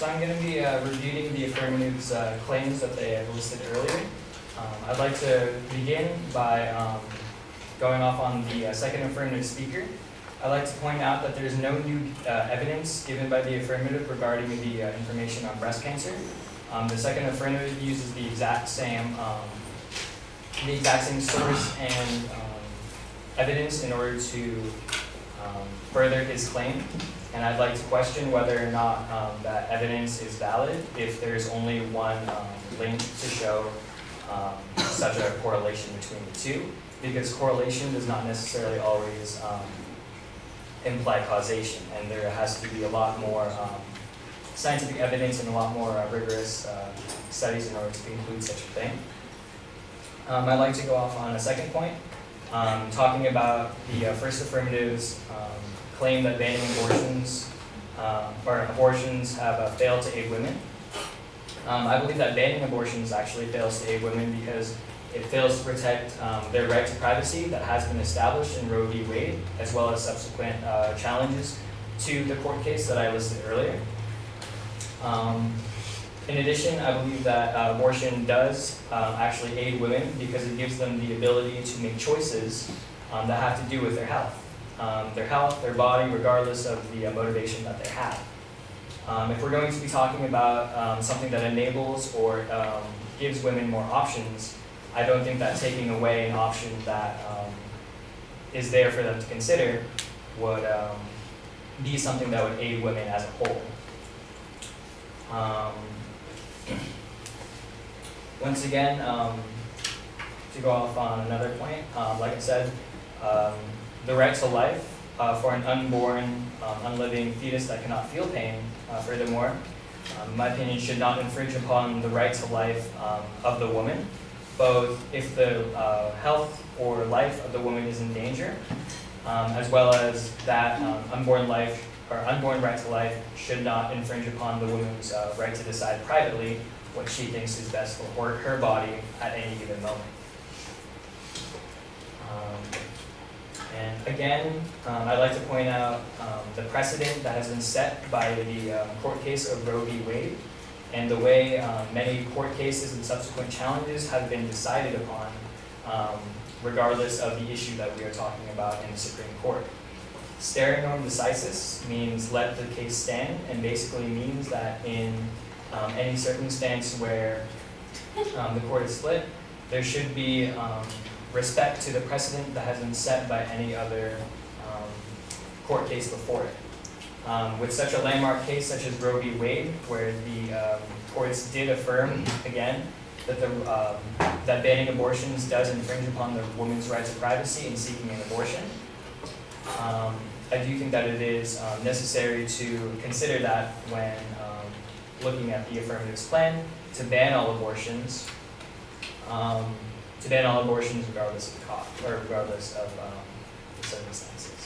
So I'm going to be reviewing the affirmative's claims that they have listed earlier. I'd like to begin by going off on the second affirmative speaker. I'd like to point out that there's no new evidence given by the affirmative regarding the information on breast cancer. The second affirmative uses the exact same source and evidence in order to further his claim. And I'd like to question whether or not that evidence is valid if there's only one link to show such a correlation between the two, because correlation does not necessarily always imply causation, and there has to be a lot more scientific evidence and a lot more rigorous studies in order to conclude such a thing. I'd like to go off on a second point, talking about the first affirmative's claim that banning abortions have failed to aid women. I believe that banning abortions actually fails to aid women because it fails to protect their right to privacy that has been established in Roe v. Wade, as well as subsequent challenges to the court case that I listed earlier. In addition, I believe that abortion does actually aid women because it gives them the ability to make choices that have to do with their health, their body, regardless of the motivation that they have. If we're going to be talking about something that enables or gives women more options, I don't think that taking away an option that is there for them to consider would be something that would aid women as a whole. Once again, to go off on another point, like I said, the right to life for an unborn, unliving fetus that cannot feel pain, furthermore, in my opinion, should not infringe upon the right to life of the woman, both if the health or life of the woman is in danger, as well as that unborn right to life should not infringe upon the woman's right to decide privately what she thinks is best for her body at any given moment. And again, I'd like to point out the precedent that has been set by the court case of Roe v. Wade, and the way many court cases and subsequent challenges have been decided upon, regardless of the issue that we are talking about in the Supreme Court. Stare non decisis means let the case stand, and basically means that in any circumstance where the court is split, there should be respect to the precedent that has been set by any other court case before it. With such a landmark case such as Roe v. Wade, where the courts did affirm, again, that that banning abortions does infringe upon the woman's right to privacy in seeking an abortion, I do think that it is necessary to consider that when looking at the affirmative's plan to ban all abortions, regardless of the cost or regardless of the circumstances.